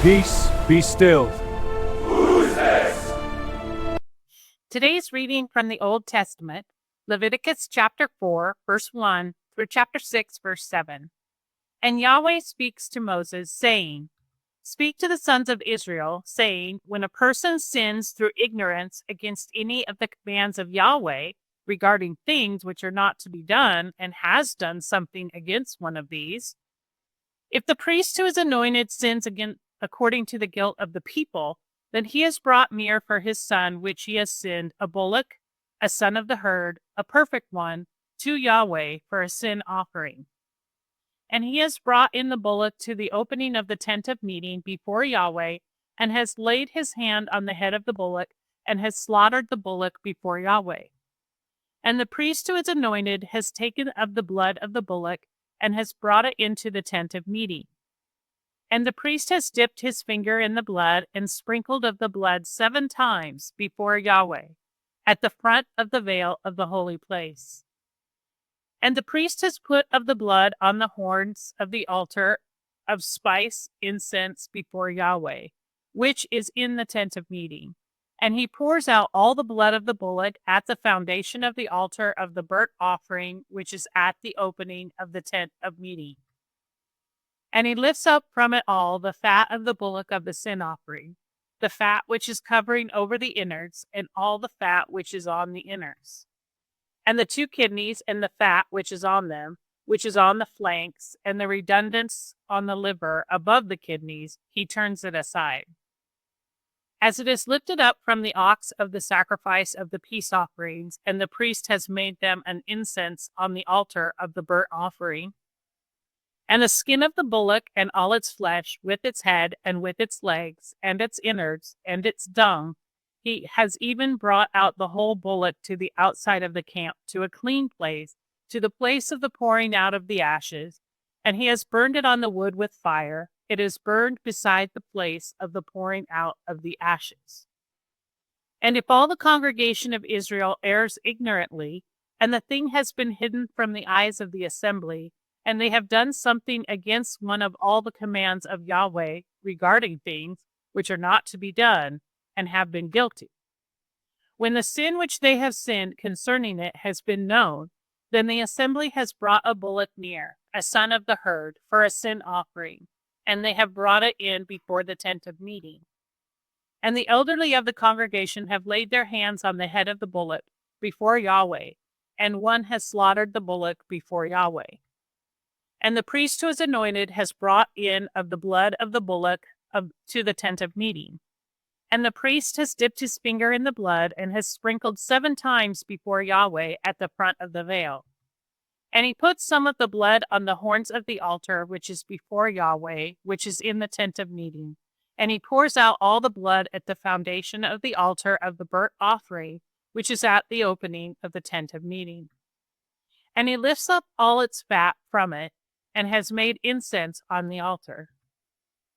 Peace, be still. Who's this? Today's reading from the Old Testament, Leviticus chapter 4, verse 1 through chapter 6, verse 7. And Yahweh speaks to Moses, saying, Speak to the sons of Israel, saying, When a person sins through ignorance against any of the commands of Yahweh regarding things which are not to be done, and has done something against one of these, if the priest who is anointed sins against according to the guilt of the people, then he has brought near for his son which he has sinned a bullock, a son of the herd, a perfect one, to Yahweh for a sin offering. And he has brought in the bullock to the opening of the tent of meeting before Yahweh, and has laid his hand on the head of the bullock, and has slaughtered the bullock before Yahweh. And the priest who is anointed has taken of the blood of the bullock, and has brought it into the tent of meeting. And the priest has dipped his finger in the blood, and sprinkled of the blood 7 times before Yahweh, at the front of the veil of the holy place. And the priest has put of the blood on the horns of the altar of spice incense before Yahweh, which is in the tent of meeting. And he pours out all the blood of the bullock at the foundation of the altar of the burnt offering, which is at the opening of the tent of meeting. And he lifts up from it all the fat of the bullock of the sin offering, the fat which is covering over the innards, and all the fat which is on the innards. And the 2 kidneys and the fat which is on them, which is on the flanks, and the redundance on the liver above the kidneys, he turns it aside. As it is lifted up from the ox of the sacrifice of the peace offerings, and the priest has made them an incense on the altar of the burnt offering, and the skin of the bullock and all its flesh, with its head and with its legs, and its innards, and its dung, he has even brought out the whole bullock to the outside of the camp, to a clean place, to the place of the pouring out of the ashes, and he has burned it on the wood with fire. It is burned beside the place of the pouring out of the ashes. And if all the congregation of Israel errs ignorantly, and the thing has been hidden from the eyes of the assembly, and they have done something against one of all the commands of Yahweh regarding things which are not to be done, and have been guilty. When the sin which they have sinned concerning it has been known, then the assembly has brought a bullock near, a son of the herd, for a sin offering, and they have brought it in before the tent of meeting. And the elderly of the congregation have laid their hands on the head of the bullock before Yahweh, and one has slaughtered the bullock before Yahweh. And the priest who is anointed has brought in of the blood of the bullock to the tent of meeting. And the priest has dipped his finger in the blood, and has sprinkled 7 times before Yahweh at the front of the veil. And he puts some of the blood on the horns of the altar which is before Yahweh, which is in the tent of meeting. And he pours out all the blood at the foundation of the altar of the burnt offering, which is at the opening of the tent of meeting. And he lifts up all its fat from it, and has made incense on the altar.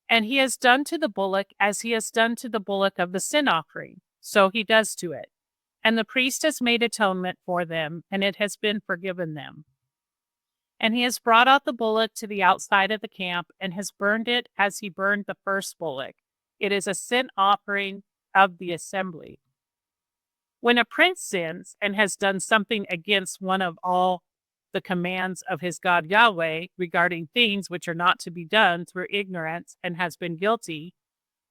And he has done to the bullock as he has done to the bullock of the sin offering, so he does to it. And the priest has made atonement for them, and it has been forgiven them. And he has brought out the bullock to the outside of the camp, and has burned it as he burned the first bullock. It is a sin offering of the assembly. When a prince sins and has done something against one of all the commands of his God Yahweh regarding things which are not to be done through ignorance, and has been guilty,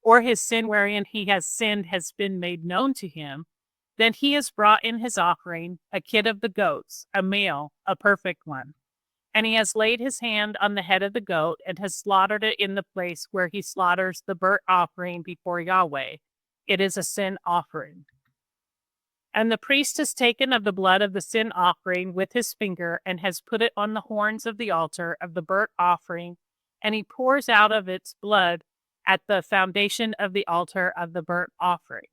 or his sin wherein he has sinned has been made known to him, then he has brought in his offering, a kid of the goats, a male, a perfect one. And he has laid his hand on the head of the goat, and has slaughtered it in the place where he slaughters the burnt offering before Yahweh. It is a sin offering. And the priest has taken of the blood of the sin offering with his finger, and has put it on the horns of the altar of the burnt offering, and he pours out of its blood at the foundation of the altar of the burnt offering.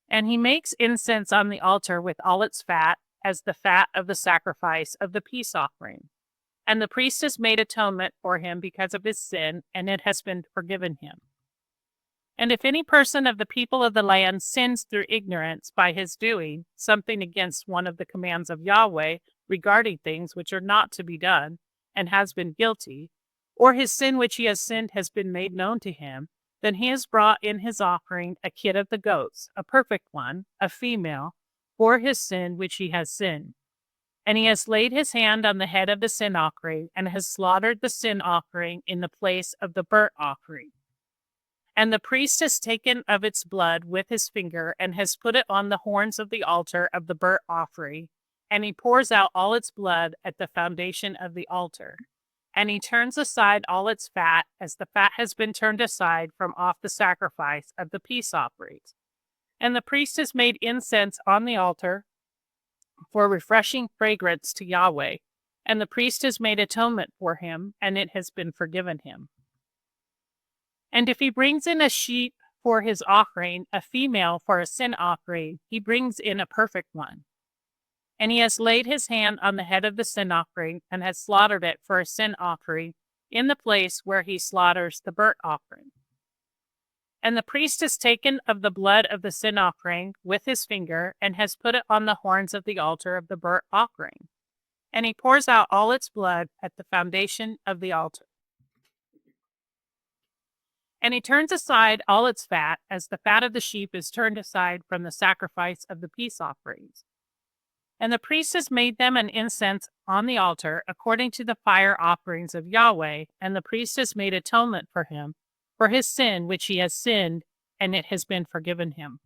And he makes incense on the altar with all its fat, as the fat of the sacrifice of the peace offering. And the priest has made atonement for him because of his sin, and it has been forgiven him. And if any person of the people of the land sins through ignorance by his doing something against one of the commands of Yahweh regarding things which are not to be done, and has been guilty, or his sin which he has sinned has been made known to him, then he has brought in his offering a kid of the goats, a perfect one, a female, for his sin which he has sinned. And he has laid his hand on the head of the sin offering, and has slaughtered the sin offering in the place of the burnt offering. And the priest has taken of its blood with his finger, and has put it on the horns of the altar of the burnt offering, and he pours out all its blood at the foundation of the altar. And he turns aside all its fat, as the fat has been turned aside from off the sacrifice of the peace offerings. And the priest has made incense on the altar for refreshing fragrance to Yahweh, and the priest has made atonement for him, and it has been forgiven him. And if he brings in a sheep for his offering, a female for a sin offering, he brings in a perfect one. And he has laid his hand on the head of the sin offering, and has slaughtered it for a sin offering in the place where he slaughters the burnt offering. And the priest has taken of the blood of the sin offering with his finger, and has put it on the horns of the altar of the burnt offering. And he pours out all its blood at the foundation of the altar. And he turns aside all its fat, as the fat of the sheep is turned aside from the sacrifice of the peace offerings. And the priest has made them an incense on the altar, according to the fire offerings of Yahweh, and the priest has made atonement for him, for his sin which he has sinned, and it has been forgiven him.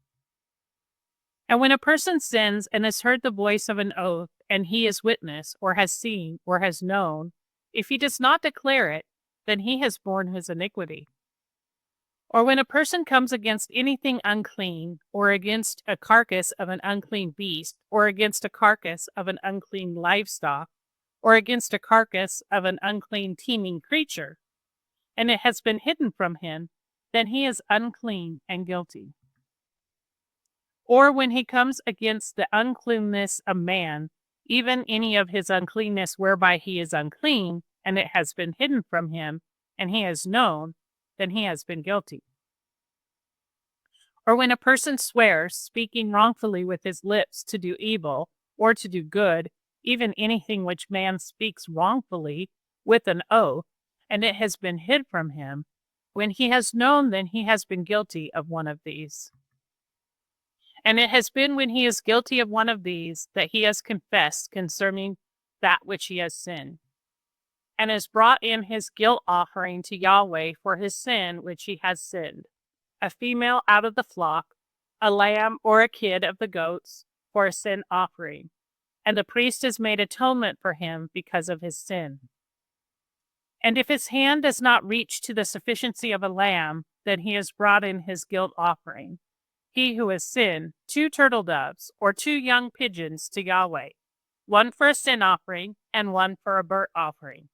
And when a person sins and has heard the voice of an oath, and he is witness, or has seen, or has known, if he does not declare it, then he has borne his iniquity. Or when a person comes against anything unclean, or against a carcass of an unclean beast, or against a carcass of an unclean livestock, or against a carcass of an unclean teeming creature, and it has been hidden from him, then he is unclean and guilty. Or when he comes against the uncleanness of man, even any of his uncleanness whereby he is unclean, and it has been hidden from him, and he has known, then he has been guilty. Or when a person swears, speaking wrongfully with his lips to do evil, or to do good, even anything which man speaks wrongfully with an oath, and it has been hid from him, when he has known, then he has been guilty of one of these. And it has been when he is guilty of one of these that he has confessed concerning that which he has sinned, and has brought in his guilt offering to Yahweh for his sin which he has sinned, a female out of the flock, a lamb or a kid of the goats, for a sin offering. And the priest has made atonement for him because of his sin. And if his hand does not reach to the sufficiency of a lamb, then he has brought in his guilt offering, he who has sinned, 2 turtle doves or 2 young pigeons to Yahweh, one for a sin offering and one for a burnt offering.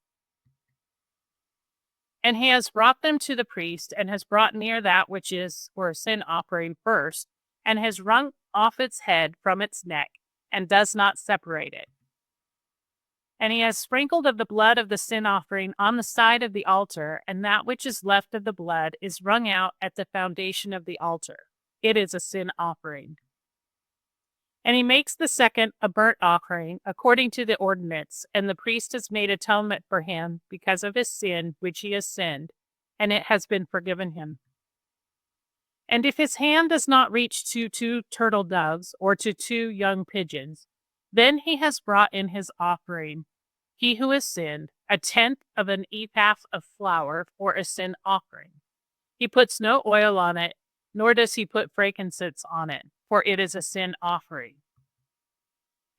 And he has brought them to the priest, and has brought near that which is for a sin offering first, and has wrung off its head from its neck, and does not separate it. And he has sprinkled of the blood of the sin offering on the side of the altar, and that which is left of the blood is wrung out at the foundation of the altar. It is a sin offering. And he makes the second a burnt offering, according to the ordinance, and the priest has made atonement for him because of his sin which he has sinned, and it has been forgiven him. And if his hand does not reach to 2 turtle doves or to 2 young pigeons, then he has brought in his offering, he who has sinned, 1/10 of an ephah of flour for a sin offering. He puts no oil on it, nor does he put frankincense on it, for it is a sin offering.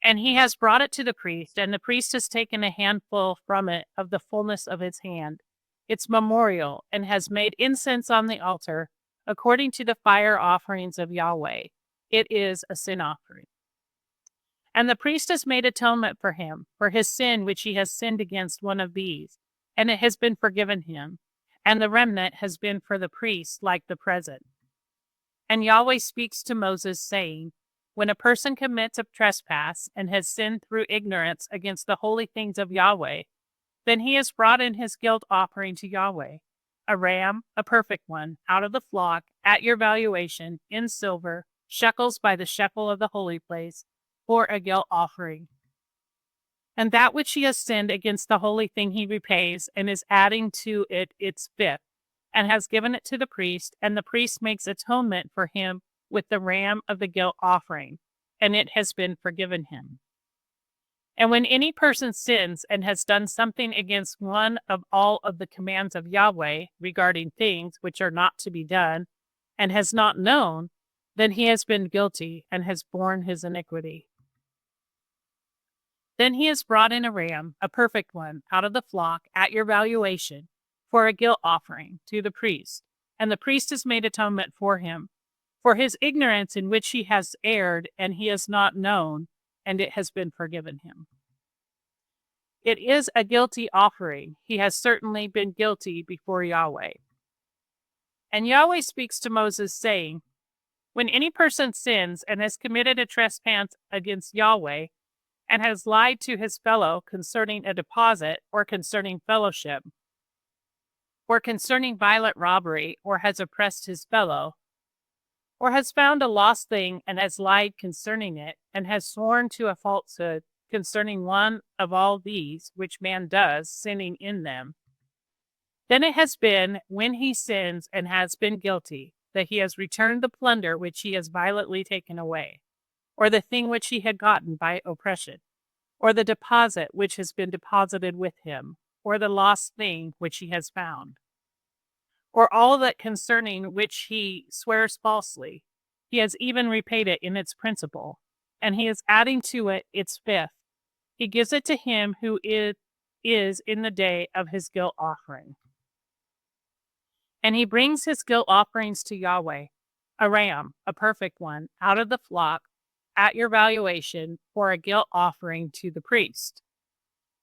And he has brought it to the priest, and the priest has taken a handful from it of the fullness of his hand, its memorial, and has made incense on the altar, according to the fire offerings of Yahweh. It is a sin offering. And the priest has made atonement for him, for his sin which he has sinned against one of these, and it has been forgiven him, and the remnant has been for the priest like the present. And Yahweh speaks to Moses, saying, when a person commits a trespass and has sinned through ignorance against the holy things of Yahweh, then he has brought in his guilt offering to Yahweh, a ram, a perfect one, out of the flock, at your valuation, in silver, shekels by the shekel of the holy place, for a guilt offering. And that which he has sinned against the holy thing he repays, and is adding to it its fifth, and has given it to the priest, and the priest makes atonement for him with the ram of the guilt offering, and it has been forgiven him. And when any person sins and has done something against one of all of the commands of Yahweh regarding things which are not to be done, and has not known, then he has been guilty and has borne his iniquity. Then he has brought in a ram, a perfect one, out of the flock at your valuation, for a guilt offering to the priest, and the priest has made atonement for him, for his ignorance in which he has erred, and he has not known, and it has been forgiven him. It is a guilty offering. He has certainly been guilty before Yahweh. And Yahweh speaks to Moses, saying, when any person sins and has committed a trespass against Yahweh, and has lied to his fellow concerning a deposit, or concerning fellowship, or concerning violent robbery, or has oppressed his fellow, or has found a lost thing and has lied concerning it, and has sworn to a falsehood concerning one of all these which man does, sinning in them, then it has been, when he sins and has been guilty, that he has returned the plunder which he has violently taken away, or the thing which he had gotten by oppression, or the deposit which has been deposited with him, or the lost thing which he has found, or all that concerning which he swears falsely. He has even repaid it in its principal, and he is adding to it its fifth. He gives it to him who is in the day of his guilt offering. And he brings his guilt offerings to Yahweh, a ram, a perfect one, out of the flock, at your valuation, for a guilt offering to the priest.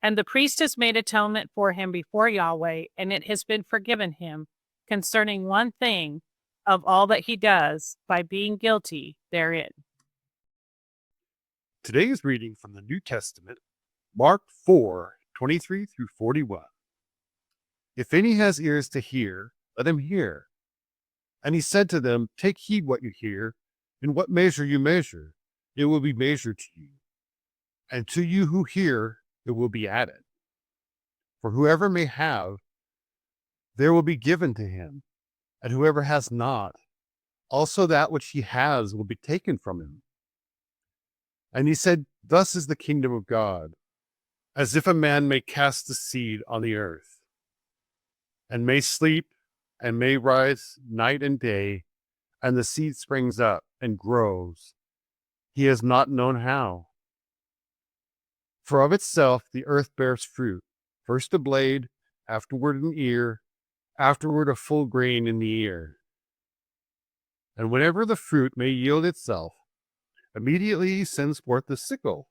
And the priest has made atonement for him before Yahweh, and it has been forgiven him concerning one thing of all that he does by being guilty therein. Today's reading from the New Testament, Mark 4:23 through 41. If any has ears to hear, let him hear. And he said to them, take heed what you hear. In what measure you measure, it will be measured to you. And to you who hear, it will be added. For whoever may have, there will be given to him. And whoever has not, also that which he has will be taken from him. And he said, thus is the kingdom of God, as if a man may cast the seed on the earth, and may sleep, and may rise night and day, and the seed springs up and grows. He has not known how. For of itself the earth bears fruit, first a blade, afterward an ear, afterward a full grain in the ear. And whenever the fruit may yield itself, immediately he sends forth the sickle,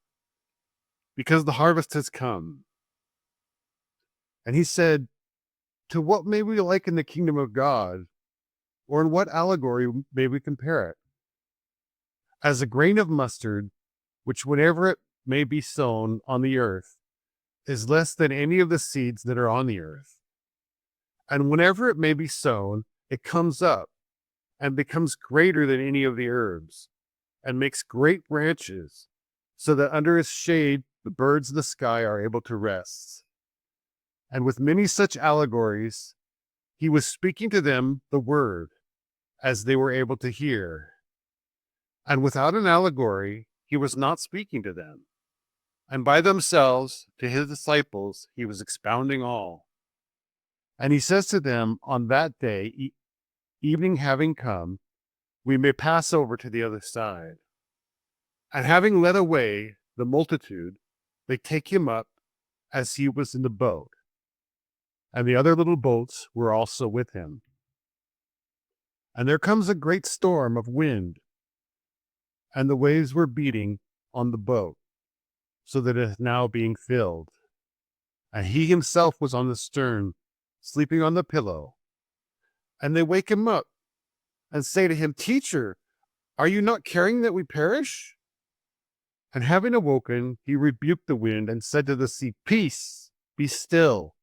because the harvest has come. And he said, to what may we liken the kingdom of God, or in what allegory may we compare it? As a grain of mustard, which whenever it may be sown on the earth, is less than any of the seeds that are on the earth. And whenever it may be sown, it comes up and becomes greater than any of the herbs, and makes great branches, so that under its shade the birds of the sky are able to rest. And with many such allegories, he was speaking to them the word, as they were able to hear. And without an allegory, he was not speaking to them. And by themselves, to his disciples, he was expounding all. And he says to them, on that day, evening having come, we may pass over to the other side. And having led away the multitude, they take him up as he was in the boat. And the other little boats were also with him. And there comes a great storm of wind, and the waves were beating on the boat, so that it is now being filled. And he himself was on the stern, sleeping on the pillow. And they wake him up and say to him, Teacher, are you not caring that we perish? And having awoken, he rebuked the wind and said to the sea, Peace, be still.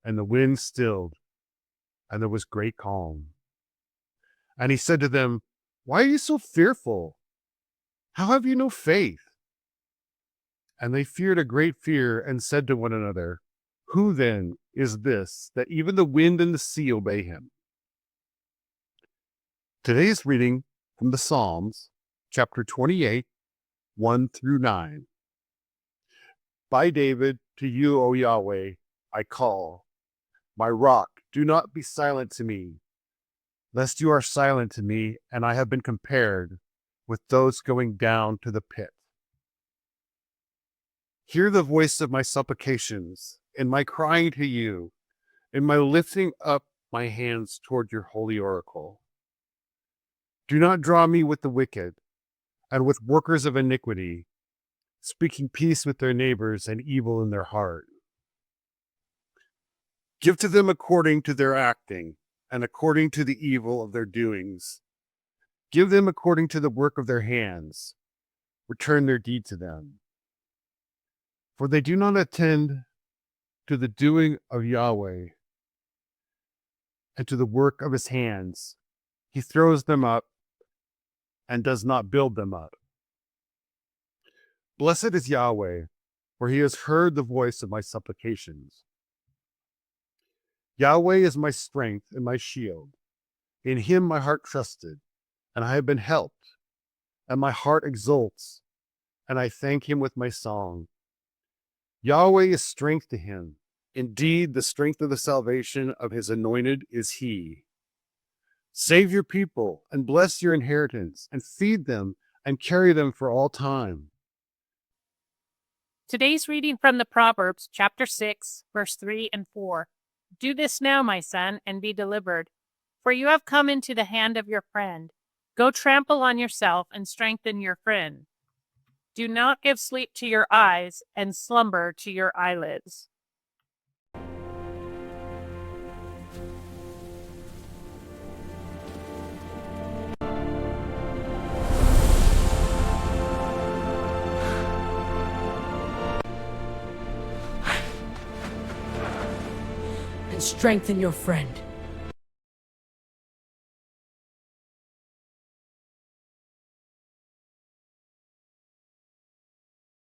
And the wind stilled, and there was great calm. And he said to them, Why are you so fearful? How have you no faith? And they feared a great fear and said to one another, "Who then is this that even the wind and the sea obey him?" Today's reading from the Psalms, chapter 28, 1 through 9. By David, to you, O Yahweh, I call. My rock, do not be silent to me, lest you are silent to me, and I have been compared with those going down to the pit. Hear the voice of my supplications, in my crying to you, in my lifting up my hands toward your holy oracle. Do not draw me with the wicked, and with workers of iniquity, speaking peace with their neighbors and evil in their heart. Give to them according to their acting, and according to the evil of their doings. Give them according to the work of their hands. Return their deed to them. For they do not attend to the doing of Yahweh, and to the work of his hands. He throws them up and does not build them up. Blessed is Yahweh, for he has heard the voice of my supplications. Yahweh is my strength and my shield. In him my heart trusted, and I have been helped, and my heart exults, and I thank him with my song. Yahweh is strength to him. Indeed, the strength of the salvation of his anointed is he. Save your people, and bless your inheritance, and feed them, and carry them for all time. Today's reading from the Proverbs, chapter 6, verse 3 and 4. Do this now, my son, and be delivered, for you have come into the hand of your friend. Go trample on yourself and strengthen your friend. Do not give sleep to your eyes and slumber to your eyelids. And strengthen your friend.